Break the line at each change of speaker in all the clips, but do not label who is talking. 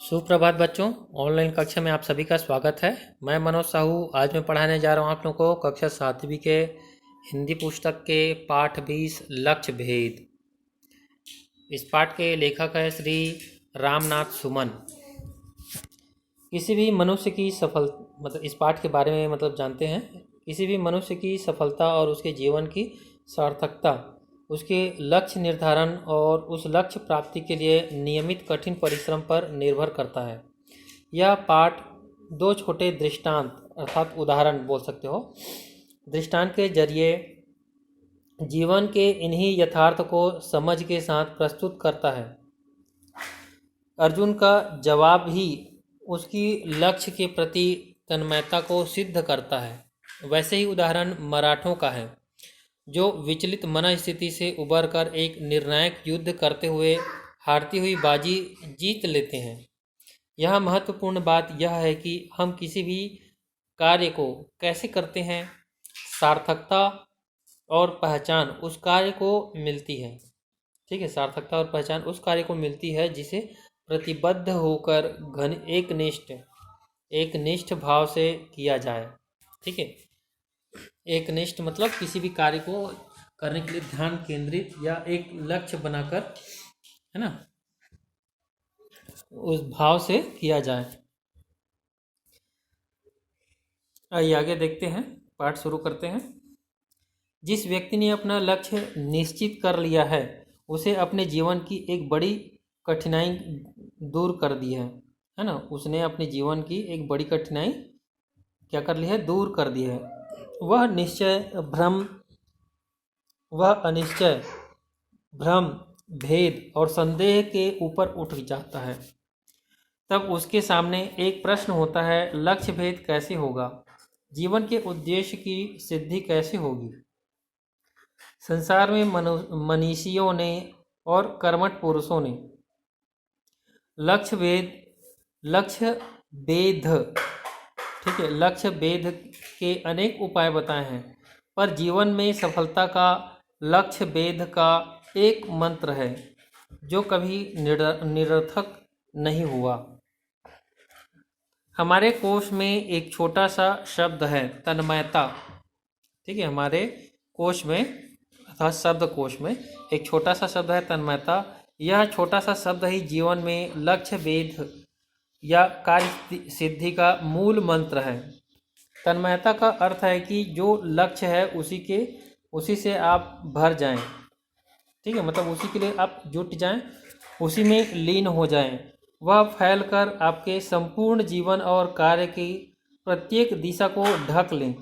सुप्रभात बच्चों। ऑनलाइन कक्षा में आप सभी का स्वागत है। मैं मनोज साहू। आज मैं पढ़ाने जा रहा हूँ आप लोगों को कक्षा 7वीं के हिंदी पुस्तक के पाठ 20 लक्ष्य भेद। इस पाठ के लेखक है श्री रामनाथ सुमन। किसी भी मनुष्य की इस पाठ के बारे में जानते हैं। किसी भी मनुष्य की सफलता और उसके जीवन की सार्थकता उसके लक्ष्य निर्धारण और उस लक्ष्य प्राप्ति के लिए नियमित कठिन परिश्रम पर निर्भर करता है। यह पाठ दो छोटे दृष्टांत अर्थात उदाहरण बोल सकते हो, दृष्टांत के जरिए जीवन के इन्हीं यथार्थ को समझ के साथ प्रस्तुत करता है। अर्जुन का जवाब ही उसकी लक्ष्य के प्रति तन्मयता को सिद्ध करता है। वैसे ही उदाहरण मराठों का है, जो विचलित मन स्थिति से उबरकर एक निर्णायक युद्ध करते हुए हारती हुई बाजी जीत लेते हैं। यह महत्वपूर्ण बात यह है कि हम किसी भी कार्य को कैसे करते हैं, सार्थकता और पहचान उस कार्य को मिलती है। ठीक है, सार्थकता और पहचान उस कार्य को मिलती है जिसे प्रतिबद्ध होकर एक निष्ठ भाव से किया जाए। ठीक है, एक निष्ठ मतलब किसी भी कार्य को करने के लिए ध्यान केंद्रित या एक लक्ष्य बनाकर, है ना, उस भाव से किया जाए। आइए आगे देखते हैं, पाठ शुरू करते हैं। जिस व्यक्ति ने अपना लक्ष्य निश्चित कर लिया है उसे अपने जीवन की एक बड़ी कठिनाई दूर कर दी है ना। उसने अपने जीवन की एक बड़ी कठिनाई क्या कर ली है, दूर कर दी है। वह अनिश्चय, भ्रम, भेद और संदेह के ऊपर उठ जाता है। तब उसके सामने एक प्रश्न होता है, लक्ष्य भेद कैसे होगा? जीवन के उद्देश्य की सिद्धि कैसे होगी? संसार में मनीषियों ने और कर्मठ पुरुषों ने लक्ष्य भेद के अनेक उपाय बताए हैं, पर जीवन में सफलता का लक्ष्य भेद का एक मंत्र है जो कभी निरर्थक नहीं हुआ। हमारे कोश में एक छोटा सा शब्द है, तन्मयता। ठीक है, हमारे कोश में अर्थात शब्द कोश में एक छोटा सा शब्द है, तन्मयता। यह छोटा सा शब्द ही जीवन में लक्ष्य भेद या कार्य सिद्धि का मूल मंत्र है। तन्मयता का अर्थ है कि जो लक्ष्य है उसी से आप भर जाएं। ठीक है, मतलब उसी के लिए आप जुट जाएं, उसी में लीन हो जाएं। वह फैलकर आपके संपूर्ण जीवन और कार्य की प्रत्येक दिशा को ढक लें।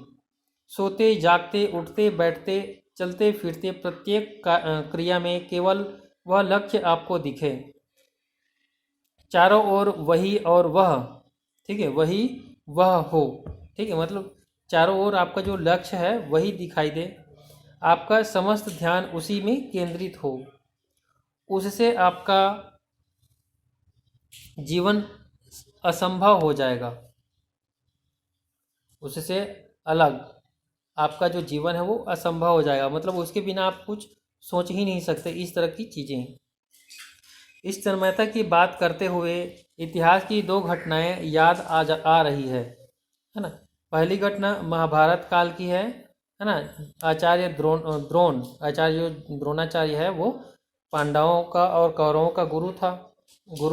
सोते जागते, उठते बैठते, चलते फिरते प्रत्येक क्रिया में केवल वह लक्ष्य आपको दिखे। चारों ओर वही और वह, ठीक है, वही वह हो। ठीक है, मतलब चारों ओर आपका जो लक्ष्य है वही दिखाई दे, आपका समस्त ध्यान उसी में केंद्रित हो। उससे आपका जीवन असंभव हो जाएगा। उससे अलग आपका जो जीवन है वो असंभव हो जाएगा, मतलब उसके बिना आप कुछ सोच ही नहीं सकते। इस तरह की चीज़ें। इस तन्मयता की बात करते हुए इतिहास की दो घटनाएं याद आ रही है ना। पहली घटना महाभारत काल की है ना। आचार्य द्रोणाचार्य है, वो पांडवों का और कौरवों का गुरु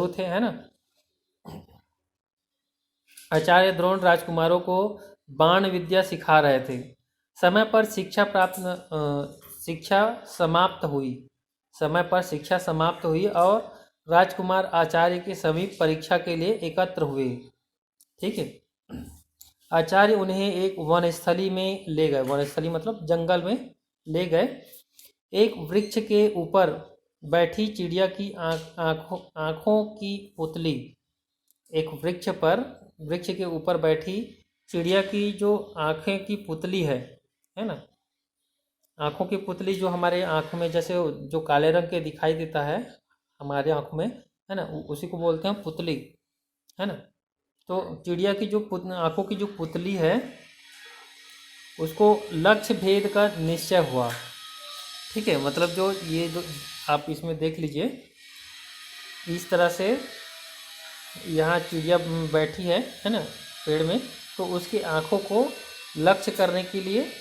थे, है ना। आचार्य द्रोण राजकुमारों को बाण विद्या सिखा रहे थे। समय पर शिक्षा समाप्त हुई और राजकुमार आचार्य के समीप परीक्षा के लिए एकत्र हुए। ठीक है, आचार्य उन्हें एक वनस्थली में ले गए। वनस्थली मतलब जंगल में ले गए। एक वृक्ष के ऊपर बैठी चिड़िया की आँखों की पुतली, एक वृक्ष के ऊपर बैठी चिड़िया की जो आँखें की पुतली है ना। आँखों की पुतली जो हमारे आँख में जैसे जो काले रंग के दिखाई देता है हमारे आँखों में, है ना, उसी को बोलते हैं पुतली, है ना। तो चिड़िया की जो आँखों की जो पुतली है उसको लक्ष्य भेद का निश्चय हुआ। ठीक है, मतलब जो आप इसमें देख लीजिए, इस तरह से यहाँ चिड़िया बैठी है ना, पेड़ में, तो उसकी आँखों को लक्ष्य करने के लिए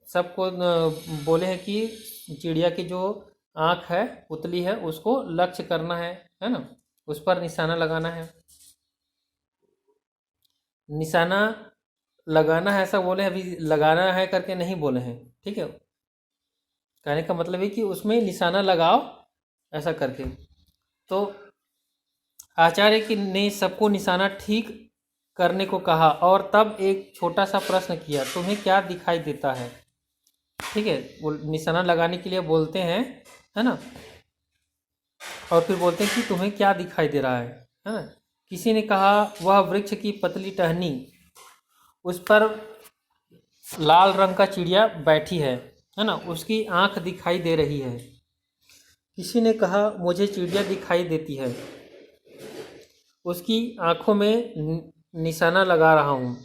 सबको बोले हैं कि चिड़िया की जो आँख है, पुतली है, उसको लक्ष्य करना है ना, उस पर निशाना लगाना है। निशाना लगाना है ऐसा बोले हैं, अभी लगाना है करके नहीं बोले हैं, ठीक है। कहने का मतलब है कि उसमें निशाना लगाओ ऐसा करके। तो आचार्य की ने सबको निशाना ठीक करने को कहा और तब एक छोटा सा प्रश्न किया, तुम्हें क्या दिखाई देता है। ठीक है, वो निशाना लगाने के लिए बोलते हैं, है ना, और फिर बोलते हैं कि तुम्हें क्या दिखाई दे रहा है ना। किसी ने कहा वह वृक्ष की पतली टहनी, उस पर लाल रंग का चिड़िया बैठी है ना, उसकी आंख दिखाई दे रही है। किसी ने कहा मुझे चिड़िया दिखाई देती है, उसकी आंखों में निशाना लगा रहा हूँ।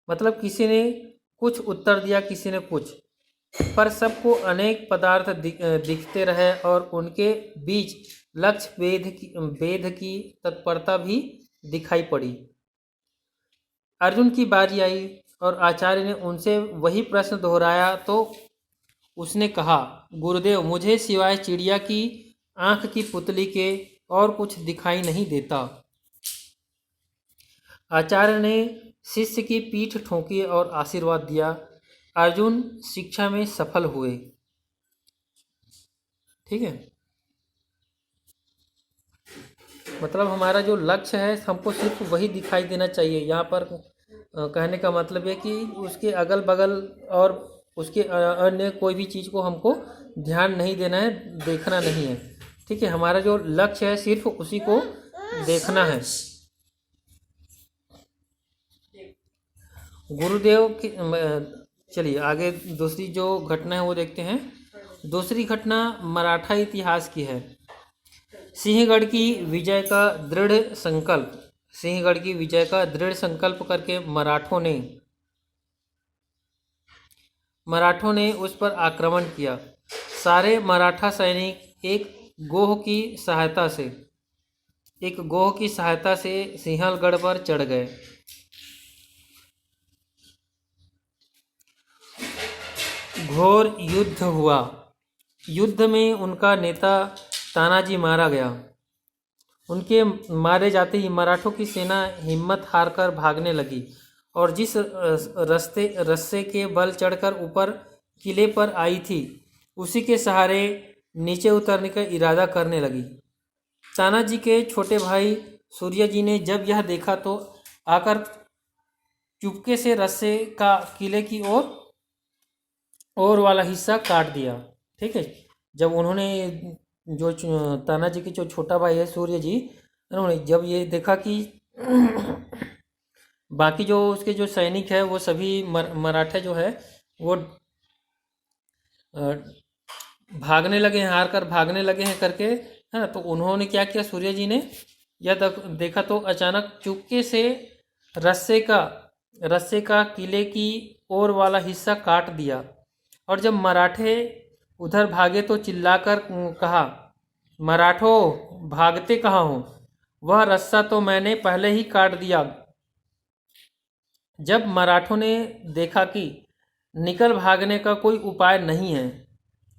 मतलब किसी ने कुछ उत्तर दिया, किसी ने कुछ, पर सबको अनेक पदार्थ दिखते रहे और उनके बीच लक्ष्य भेद की तत्परता भी दिखाई पड़ी। अर्जुन की बारी आई और आचार्य ने उनसे वही प्रश्न दोहराया तो उसने कहा, गुरुदेव मुझे सिवाय चिड़िया की आंख की पुतली के और कुछ दिखाई नहीं देता। आचार्य ने शिष्य की पीठ ठोकी और आशीर्वाद दिया। अर्जुन शिक्षा में सफल हुए। ठीक है, मतलब हमारा जो लक्ष्य है हमको सिर्फ वही दिखाई देना चाहिए। यहाँ पर कहने का मतलब है कि उसके अगल बगल और उसके अन्य कोई भी चीज़ को हमको ध्यान नहीं देना है, देखना नहीं है। ठीक है, हमारा जो लक्ष्य है सिर्फ उसी को देखना है। गुरुदेव की चलिए आगे दूसरी जो घटना है वो देखते हैं। दूसरी घटना मराठा इतिहास की है। सिंहगढ़ की विजय का दृढ़ संकल्प, सिंहगढ़ की विजय का दृढ़ संकल्प करके मराठों ने उस पर आक्रमण किया। सारे मराठा सैनिक एक गोह की सहायता से सिंहगढ़ पर चढ़ गए। घोर युद्ध हुआ। युद्ध में उनका नेता तानाजी मारा गया। उनके मारे जाते ही मराठों की सेना हिम्मत हारकर भागने लगी और जिस रस्से के बल चढ़कर ऊपर किले पर आई थी उसी के सहारे नीचे उतरने का इरादा करने लगी। तानाजी के छोटे भाई सूर्य जी ने जब यह देखा तो आकर चुपके से रस्से का किले की ओर वाला हिस्सा काट दिया। ठीक है, जब उन्होंने जो तानाजी के जो छोटा भाई है सूर्य जी, उन्होंने जब ये देखा कि बाकी जो उसके जो सैनिक है वो सभी मराठे जो है वो भागने लगे हैं, हार कर भागने लगे हैं करके, है ना, तो उन्होंने क्या किया, सूर्य जी ने यह देखा तो अचानक चुपके से रस्से का किले की ओर वाला हिस्सा काट दिया और जब मराठे उधर भागे तो चिल्लाकर कहा, मराठों भागते कहाँ हो, वह रस्सा तो मैंने पहले ही काट दिया। जब मराठों ने देखा कि निकल भागने का कोई उपाय नहीं है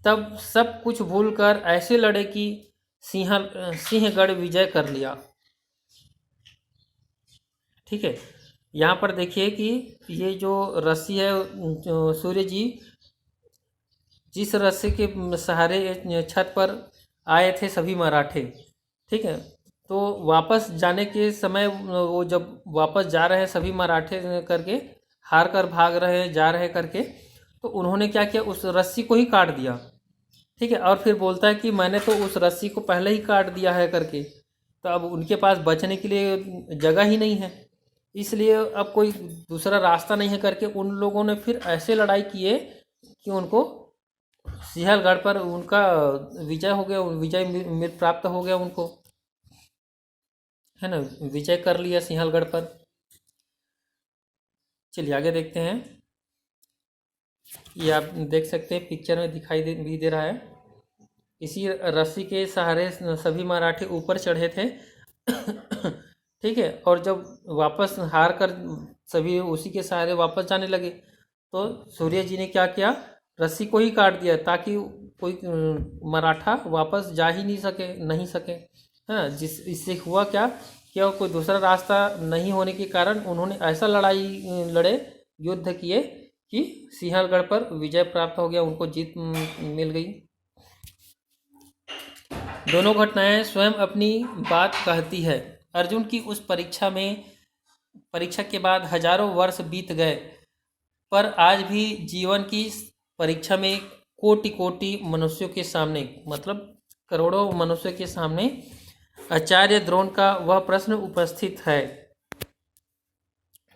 तब सब कुछ भूलकर ऐसे लड़े कि सिंहगढ़ विजय कर लिया। ठीक है, यहाँ पर देखिए कि ये जो रस्सी है, सूर्य जी जिस रस्से के सहारे छत पर आए थे सभी मराठे, ठीक है, तो वापस जाने के समय वो जब वापस जा रहे हैं सभी मराठे करके, हार कर भाग रहे हैं, जा रहे करके, तो उन्होंने क्या किया, उस रस्सी को ही काट दिया। ठीक है, और फिर बोलता है कि मैंने तो उस रस्सी को पहले ही काट दिया है करके, तो अब उनके पास बचने के लिए जगह ही नहीं है, इसलिए अब कोई दूसरा रास्ता नहीं है करके उन लोगों ने फिर ऐसे लड़ाई किए कि उनको सिंहगढ़ पर उनका विजय हो गया, विजय मिल प्राप्त हो गया उनको, है ना, विजय कर लिया सिंहगढ़ पर। चलिए आगे देखते हैं। ये आप देख सकते हैं पिक्चर में दिखाई भी दे रहा है। इसी रस्सी के सहारे सभी मराठी ऊपर चढ़े थे। ठीक है, और जब वापस हार कर सभी उसी के सहारे वापस जाने लगे तो सूर्य जी ने क्या किया, रस्सी को ही काट दिया ताकि कोई मराठा वापस जा ही नहीं सके। हाँ, जिस इससे हुआ क्या, कोई दूसरा रास्ता नहीं होने के कारण उन्होंने ऐसा लड़े, युद्ध किए कि सिंहलगढ़ पर विजय प्राप्त हो गया, उनको जीत मिल गई। दोनों घटनाएं स्वयं अपनी बात कहती है। अर्जुन की उस परीक्षा के बाद हजारों वर्ष बीत गए, पर आज भी जीवन की परीक्षा में कोटि कोटि मनुष्यों के सामने, मतलब करोड़ों मनुष्यों के सामने आचार्य द्रोण का वह प्रश्न उपस्थित है,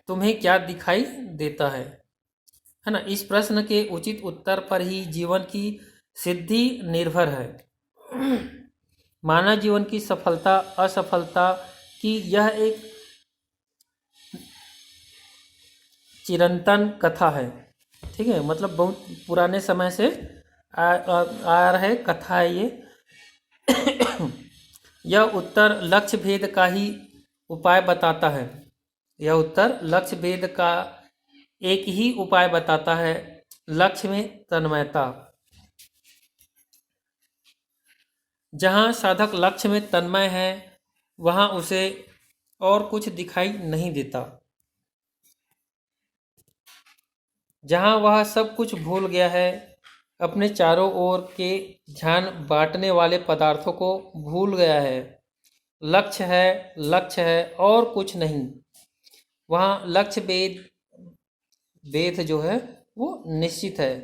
तुम्हें क्या दिखाई देता है ना। इस प्रश्न के उचित उत्तर पर ही जीवन की सिद्धि निर्भर है। मानव जीवन की सफलता असफलता की यह एक चिरंतन कथा है। ठीक है, मतलब बहुत पुराने समय से आ रहे कथा है ये। यह उत्तर लक्ष्य भेद का ही उपाय बताता है। यह उत्तर लक्ष्य भेद का एक ही उपाय बताता है, लक्ष्य में तन्मयता। जहाँ साधक लक्ष्य में तन्मय है वहाँ उसे और कुछ दिखाई नहीं देता। जहाँ वह सब कुछ भूल गया है, अपने चारों ओर के ध्यान बांटने वाले पदार्थों को भूल गया है, लक्ष्य है और कुछ नहीं। वहाँ लक्ष्य वेद जो है वो निश्चित है।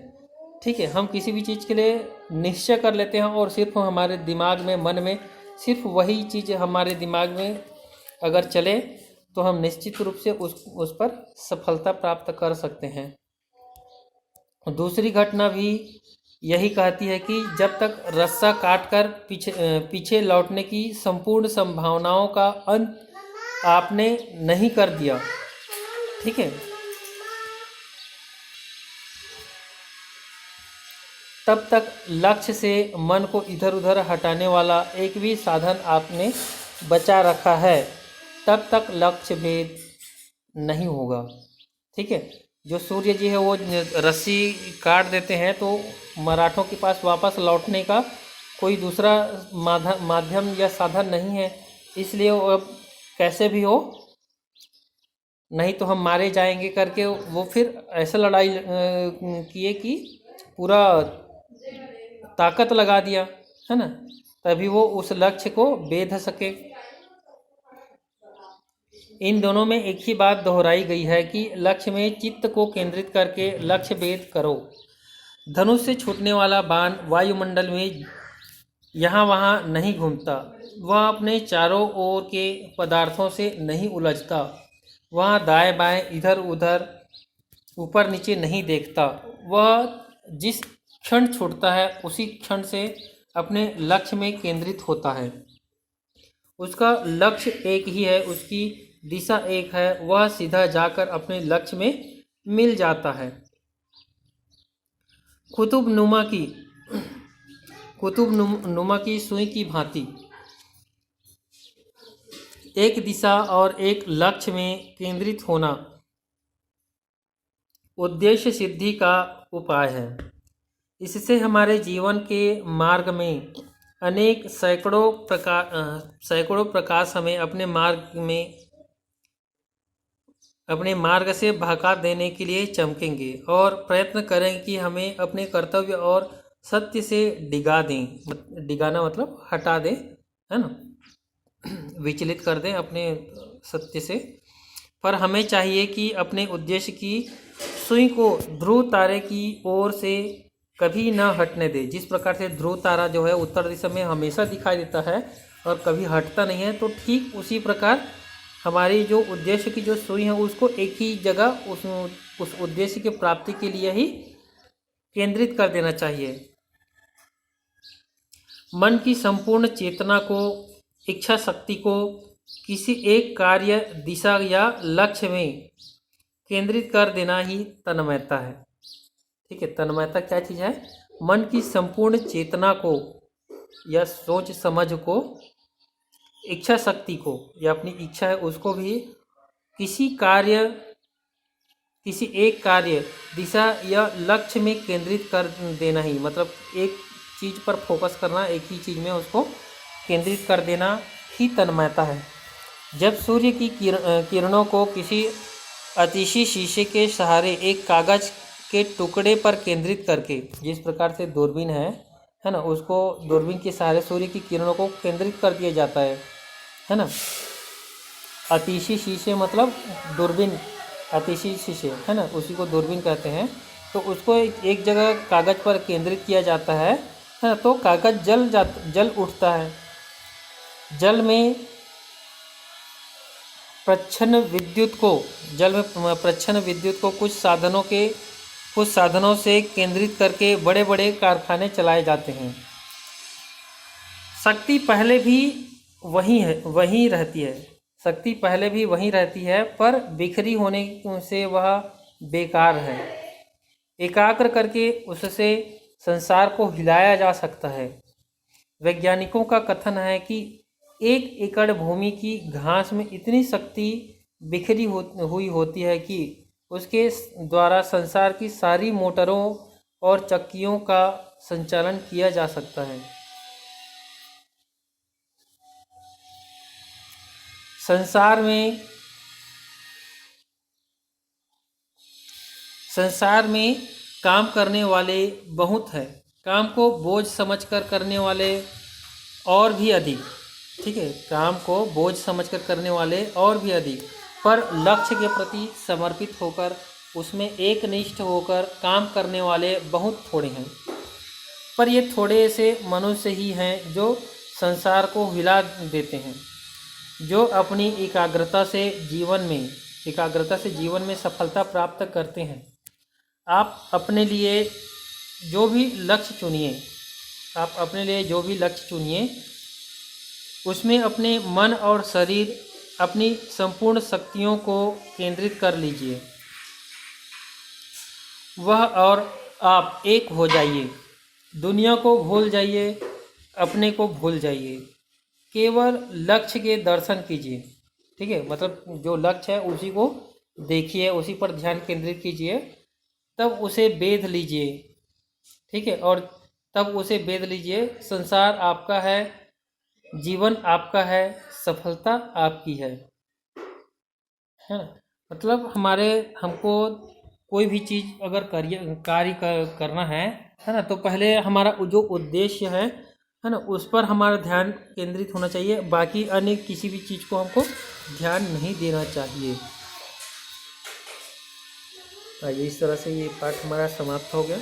ठीक है, हम किसी भी चीज़ के लिए निश्चय कर लेते हैं और सिर्फ हमारे दिमाग में, मन में सिर्फ वही चीज़ हमारे दिमाग में अगर चले तो हम निश्चित रूप से उस पर सफलता प्राप्त कर सकते हैं। दूसरी घटना भी यही कहती है कि जब तक रस्सा काटकर पीछे लौटने की संपूर्ण संभावनाओं का अंत आपने नहीं कर दिया, ठीक है, तब तक लक्ष्य से मन को इधर उधर हटाने वाला एक भी साधन आपने बचा रखा है, तब तक लक्ष्य भेद नहीं होगा। ठीक है, जो सूर्य जी है वो रस्सी काट देते हैं तो मराठों के पास वापस लौटने का कोई दूसरा माध्यम या साधन नहीं है, इसलिए वो अब कैसे भी हो, नहीं तो हम मारे जाएंगे करके वो फिर ऐसा लड़ाई किए कि पूरा ताकत लगा दिया, है ना, तभी वो उस लक्ष्य को भेद सके। इन दोनों में एक ही बात दोहराई गई है कि लक्ष्य में चित्त को केंद्रित करके लक्ष्य भेद करो। धनुष से छूटने वाला बाण वायुमंडल में यहाँ वहाँ नहीं घूमता, वह अपने चारों ओर के पदार्थों से नहीं उलझता, वह दाएं बाएं इधर उधर ऊपर नीचे नहीं देखता, वह जिस क्षण छूटता है उसी क्षण से अपने लक्ष्य में केंद्रित होता है। उसका लक्ष्य एक ही है, उसकी दिशा एक है, वह सीधा जाकर अपने लक्ष्य में मिल जाता है। कुतुब नुमा की सुई की भांति एक दिशा और एक लक्ष्य में केंद्रित होना उद्देश्य सिद्धि का उपाय है। इससे हमारे जीवन के मार्ग में अनेक सैकड़ों प्रकाश हमें अपने मार्ग से भगा देने के लिए चमकेंगे और प्रयत्न करें कि हमें अपने कर्तव्य और सत्य से डिगाना मतलब हटा दें, है ना, विचलित कर दें अपने सत्य से। पर हमें चाहिए कि अपने उद्देश्य की सुई को ध्रुव तारे की ओर से कभी न हटने दे। जिस प्रकार से ध्रुव तारा जो है उत्तर दिशा में हमेशा दिखाई देता है और कभी हटता नहीं है, तो ठीक उसी प्रकार हमारी जो उद्देश्य की जो सुई है उसको एक ही जगह उस उद्देश्य की प्राप्ति के लिए ही केंद्रित कर देना चाहिए। मन की संपूर्ण चेतना को, इच्छा शक्ति को किसी एक कार्य, दिशा या लक्ष्य में केंद्रित कर देना ही तन्मयता है। ठीक है, तन्मयता क्या चीज़ है? मन की संपूर्ण चेतना को या सोच समझ को, इच्छा शक्ति को, या अपनी इच्छा है उसको भी किसी कार्य, किसी एक कार्य, दिशा या लक्ष्य में केंद्रित कर देना ही, मतलब एक चीज़ पर फोकस करना, एक ही चीज़ में उसको केंद्रित कर देना ही तन्मयता है। जब सूर्य की किरणों को किसी अतिशी शीशे के सहारे एक कागज के टुकड़े पर केंद्रित करके, जिस प्रकार से दूरबीन है ना, उसको दूरबीन के सहारे सूर्य की किरणों को केंद्रित कर दिया जाता है ना। अतिशी शीशे मतलब दूरबीन, अतिशी शीशे है ना, उसी को दूरबीन कहते हैं। तो उसको एक जगह कागज पर केंद्रित किया जाता है ना, तो कागज जल उठता है। जल में प्रच्छन्न विद्युत को कुछ साधनों से केंद्रित करके बड़े बड़े कारखाने चलाए जाते हैं। शक्ति पहले भी वहीं रहती है, पर बिखरी होने से वह बेकार है। एकाग्र करके उससे संसार को हिलाया जा सकता है। वैज्ञानिकों का कथन है कि 1 एकड़ भूमि की घास में इतनी शक्ति बिखरी हुई होती है कि उसके द्वारा संसार की सारी मोटरों और चक्कियों का संचालन किया जा सकता है। संसार में काम करने वाले बहुत हैं, काम को बोझ समझकर करने वाले और भी अधिक, ठीक है, काम को बोझ समझकर करने वाले और भी अधिक, पर लक्ष्य के प्रति समर्पित होकर उसमें एकनिष्ठ होकर काम करने वाले बहुत थोड़े हैं। पर ये थोड़े से मनुष्य ही हैं जो संसार को हिला देते हैं, जो अपनी एकाग्रता से जीवन में सफलता प्राप्त करते हैं। आप अपने लिए जो भी लक्ष्य चुनिए, उसमें अपने मन और शरीर, अपनी संपूर्ण शक्तियों को केंद्रित कर लीजिए। वह और आप एक हो जाइए। दुनिया को भूल जाइए, अपने को भूल जाइए, केवल लक्ष्य के दर्शन कीजिए। ठीक है, मतलब जो लक्ष्य है उसी को देखिए, उसी पर ध्यान केंद्रित कीजिए, तब उसे बेध लीजिए। ठीक है, और तब उसे बेध लीजिए। संसार आपका है, जीवन आपका है, सफलता आपकी है ना। मतलब हमको कोई भी चीज़ अगर कार्य करना है ना, तो पहले हमारा जो उद्देश्य है ना, उस पर हमारा ध्यान केंद्रित होना चाहिए। बाकी अन्य किसी भी चीज़ को हमको ध्यान नहीं देना चाहिए। इस तरह से ये पाठ हमारा समाप्त हो गया।